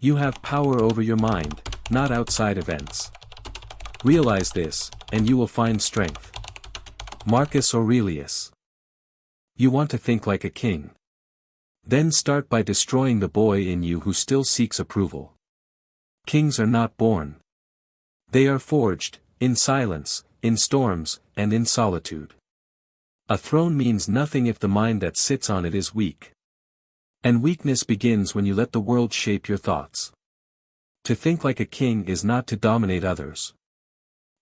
You have power over your mind, not outside events. Realize this, and you will find strength. Marcus Aurelius. You want to think like a king. Then start by destroying the boy in you who still seeks approval. Kings are not born. They are forged, in silence, in storms, and in solitude. A throne means nothing if the mind that sits on it is weak. And weakness begins when you let the world shape your thoughts. To think like a king is not to dominate others.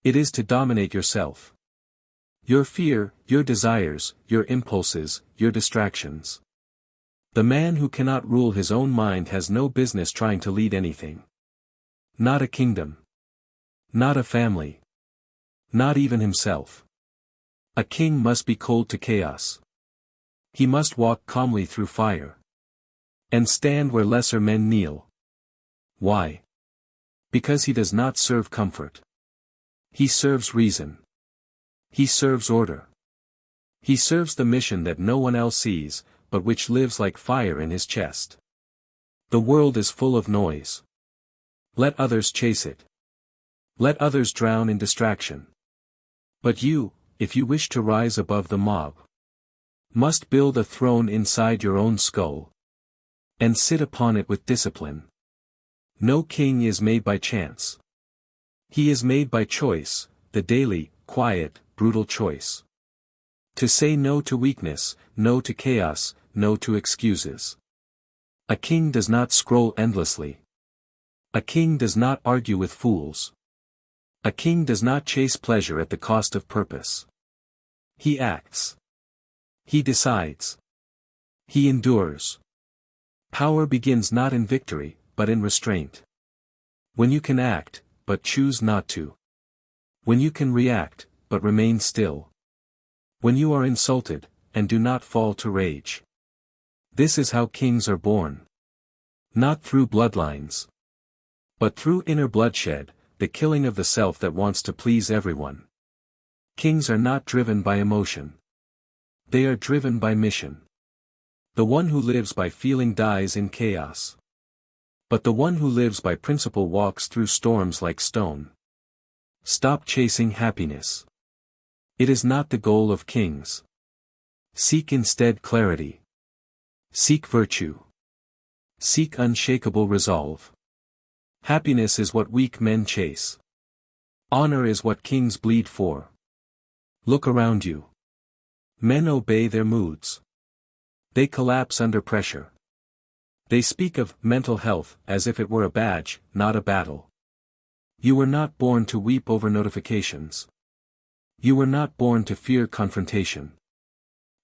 It is to dominate yourself. Your fear, your desires, your impulses, your distractions. The man who cannot rule his own mind has no business trying to lead anything. Not a kingdom. Not a family. Not even himself. A king must be cold to chaos. He must walk calmly through fire. And stand where lesser men kneel. Why? Because he does not serve comfort. He serves reason. He serves order. He serves the mission that no one else sees, but which lives like fire in his chest. The world is full of noise. Let others chase it. Let others drown in distraction. But you, if you wish to rise above the mob, must build a throne inside your own skull. And sit upon it with discipline. No king is made by chance. He is made by choice, the daily, quiet, brutal choice. To say no to weakness, no to chaos, no to excuses. A king does not scroll endlessly. A king does not argue with fools. A king does not chase pleasure at the cost of purpose. He acts. He decides. He endures. Power begins not in victory, but in restraint. When you can act, but choose not to. When you can react, but remain still. When you are insulted, and do not fall to rage. This is how kings are born. Not through bloodlines. But through inner bloodshed, the killing of the self that wants to please everyone. Kings are not driven by emotion. They are driven by mission. The one who lives by feeling dies in chaos. But the one who lives by principle walks through storms like stone. Stop chasing happiness. It is not the goal of kings. Seek instead clarity. Seek virtue. Seek unshakable resolve. Happiness is what weak men chase. Honor is what kings bleed for. Look around you. Men obey their moods. They collapse under pressure. They speak of mental health as if it were a badge, not a battle. You were not born to weep over notifications. You were not born to fear confrontation.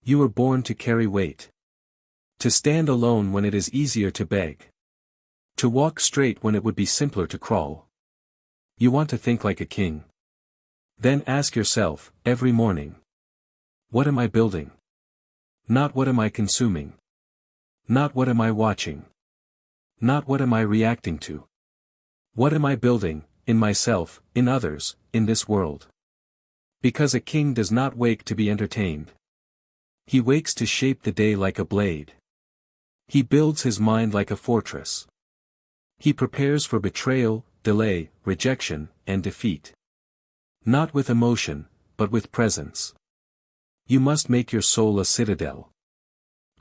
You were born to carry weight. To stand alone when it is easier to beg. To walk straight when it would be simpler to crawl. You want to think like a king. Then ask yourself, every morning. What am I building? Not what am I consuming? Not what am I watching? Not what am I reacting to? What am I building, in myself, in others, in this world? Because a king does not wake to be entertained. He wakes to shape the day like a blade. He builds his mind like a fortress. He prepares for betrayal, delay, rejection, and defeat. Not with emotion, but with presence. You must make your soul a citadel.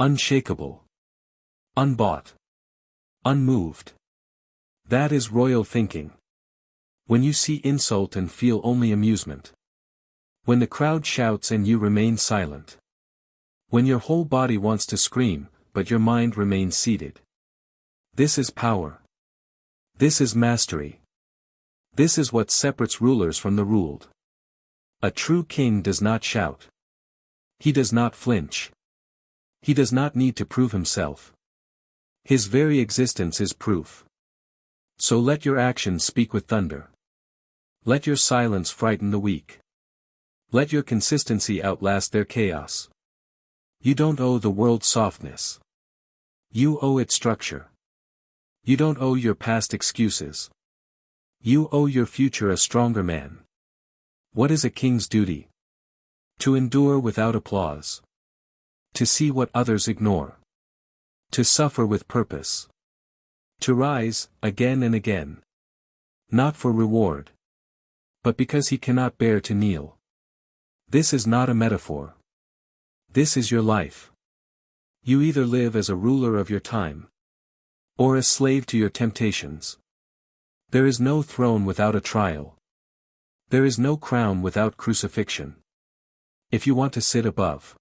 Unshakable. Unbought. Unmoved. That is royal thinking. When you see insult and feel only amusement. When the crowd shouts and you remain silent. When your whole body wants to scream, but your mind remains seated. This is power. This is mastery. This is what separates rulers from the ruled. A true king does not shout. He does not flinch. He does not need to prove himself. His very existence is proof. So let your actions speak with thunder. Let your silence frighten the weak. Let your consistency outlast their chaos. You don't owe the world softness. You owe it structure. You don't owe your past excuses. You owe your future a stronger man. What is a king's duty? To endure without applause. To see what others ignore. To suffer with purpose. To rise, again and again. Not for reward. But because he cannot bear to kneel. This is not a metaphor. This is your life. You either live as a ruler of your time, or a slave to your temptations. There is no throne without a trial. There is no crown without crucifixion. If you want to sit above,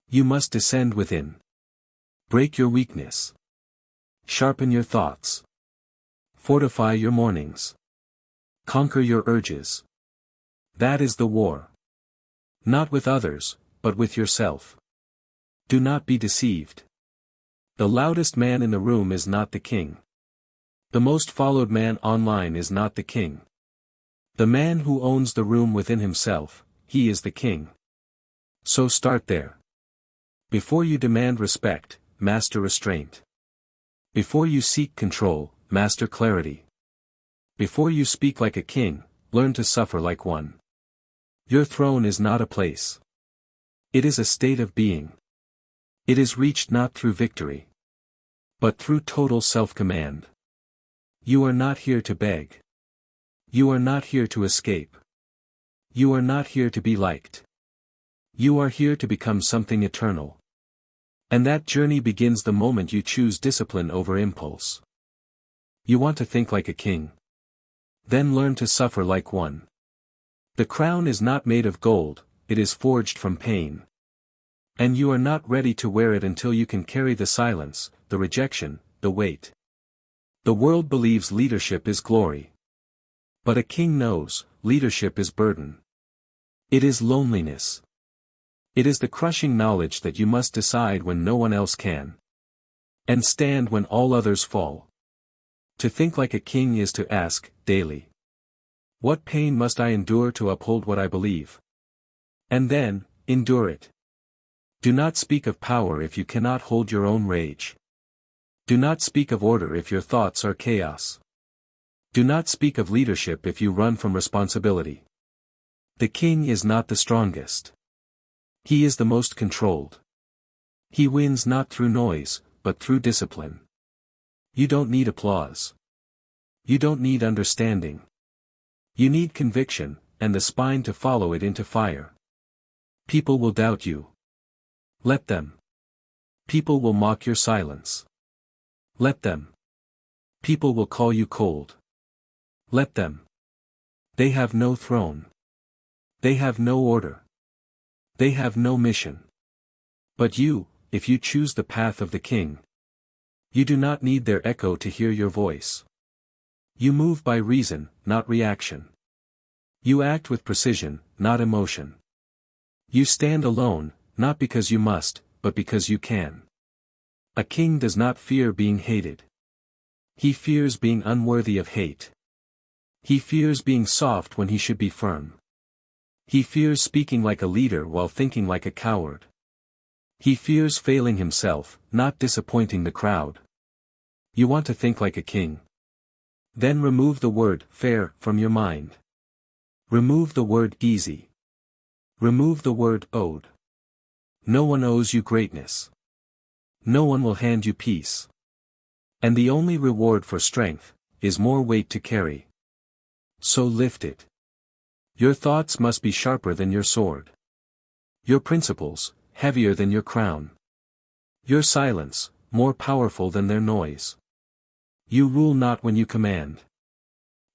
you must descend within. Break your weakness. Sharpen your thoughts. Fortify your mornings. Conquer your urges. That is the war. Not with others, but with yourself. Do not be deceived. The loudest man in the room is not the king. The most followed man online is not the king. The man who owns the room within himself, he is the king. So start there. Before you demand respect, master restraint. Before you seek control, master clarity. Before you speak like a king, learn to suffer like one. Your throne is not a place. It is a state of being. It is reached not through victory, but through total self-command. You are not here to beg. You are not here to escape. You are not here to be liked. You are here to become something eternal. And that journey begins the moment you choose discipline over impulse. You want to think like a king? Then learn to suffer like one. The crown is not made of gold, it is forged from pain. And you are not ready to wear it until you can carry the silence, the rejection, the weight. The world believes leadership is glory. But a king knows, leadership is burden. It is loneliness. It is the crushing knowledge that you must decide when no one else can. And stand when all others fall. To think like a king is to ask, daily. What pain must I endure to uphold what I believe? And then, endure it. Do not speak of power if you cannot hold your own rage. Do not speak of order if your thoughts are chaos. Do not speak of leadership if you run from responsibility. The king is not the strongest. He is the most controlled. He wins not through noise, but through discipline. You don't need applause. You don't need understanding. You need conviction, and the spine to follow it into fire. People will doubt you. Let them. People will mock your silence. Let them. People will call you cold. Let them. They have no throne. They have no order. They have no mission. But you, if you choose the path of the king, you do not need their echo to hear your voice. You move by reason, not reaction. You act with precision, not emotion. You stand alone, not because you must, but because you can. A king does not fear being hated. He fears being unworthy of hate. He fears being soft when he should be firm. He fears speaking like a leader while thinking like a coward. He fears failing himself, not disappointing the crowd. You want to think like a king? Then remove the word fair from your mind. Remove the word easy. Remove the word owed. No one owes you greatness. No one will hand you peace. And the only reward for strength is more weight to carry. So lift it. Your thoughts must be sharper than your sword. Your principles, heavier than your crown. Your silence, more powerful than their noise. You rule not when you command,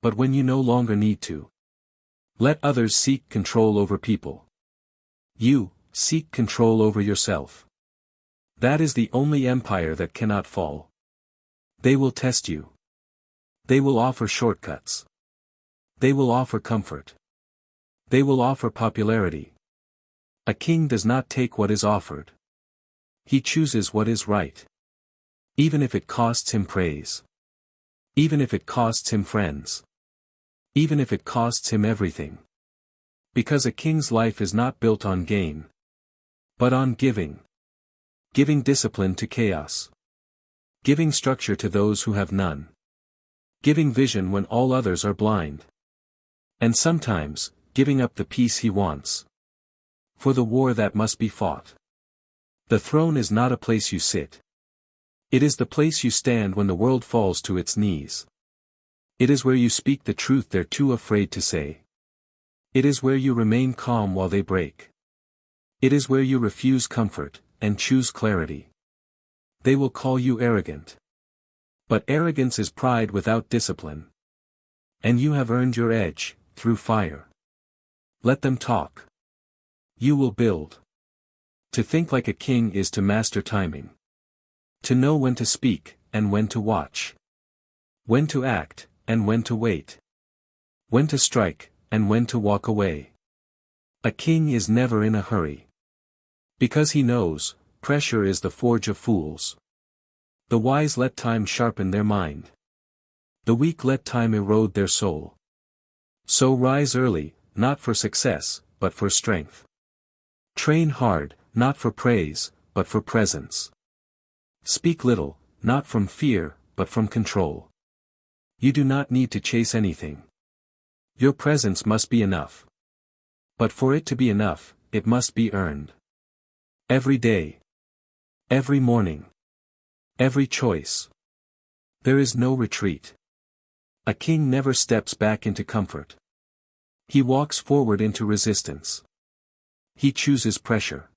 but when you no longer need to. Let others seek control over people. You, seek control over yourself. That is the only empire that cannot fall. They will test you. They will offer shortcuts. They will offer comfort. They will offer popularity. A king does not take what is offered. He chooses what is right. Even if it costs him praise. Even if it costs him friends. Even if it costs him everything. Because a king's life is not built on gain, but on giving. Giving discipline to chaos. Giving structure to those who have none. Giving vision when all others are blind. And sometimes, giving up the peace he wants. For the war that must be fought. The throne is not a place you sit. It is the place you stand when the world falls to its knees. It is where you speak the truth they're too afraid to say. It is where you remain calm while they break. It is where you refuse comfort, and choose clarity. They will call you arrogant. But arrogance is pride without discipline. And you have earned your edge, through fire. Let them talk. You will build. To think like a king is to master timing. To know when to speak, and when to watch. When to act, and when to wait. When to strike, and when to walk away. A king is never in a hurry. Because he knows, pressure is the forge of fools. The wise let time sharpen their mind. The weak let time erode their soul. So rise early, not for success, but for strength. Train hard, not for praise, but for presence. Speak little, not from fear, but from control. You do not need to chase anything. Your presence must be enough. But for it to be enough, it must be earned. Every day. Every morning. Every choice. There is no retreat. A king never steps back into comfort. He walks forward into resistance. He chooses pressure.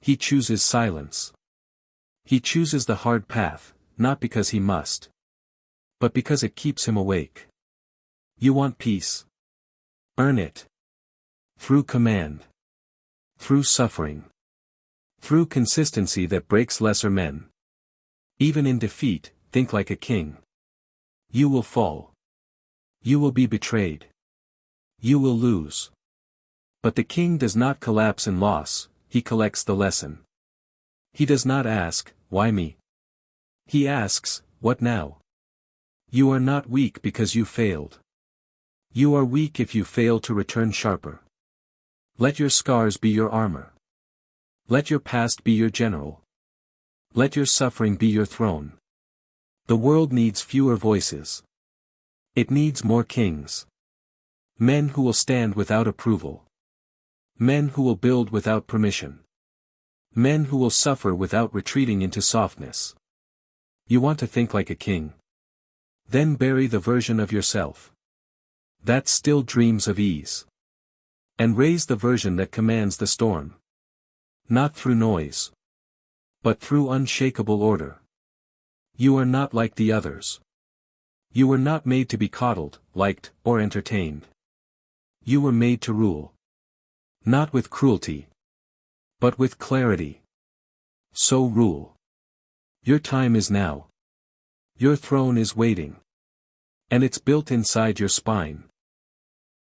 He chooses silence. He chooses the hard path, not because he must. But because it keeps him awake. You want peace? Earn it. Through command. Through suffering. Through consistency that breaks lesser men. Even in defeat, think like a king. You will fall. You will be betrayed. You will lose. But the king does not collapse in loss, he collects the lesson. He does not ask, why me? He asks, what now? You are not weak because you failed. You are weak if you fail to return sharper. Let your scars be your armor. Let your past be your general. Let your suffering be your throne. The world needs fewer voices. It needs more kings. Men who will stand without approval. Men who will build without permission. Men who will suffer without retreating into softness. You want to think like a king? Then bury the version of yourself that still dreams of ease. And raise the version that commands the storm. Not through noise. But through unshakable order. You are not like the others. You were not made to be coddled, liked, or entertained. You were made to rule. Not with cruelty. But with clarity. So rule. Your time is now. Your throne is waiting. And it's built inside your spine.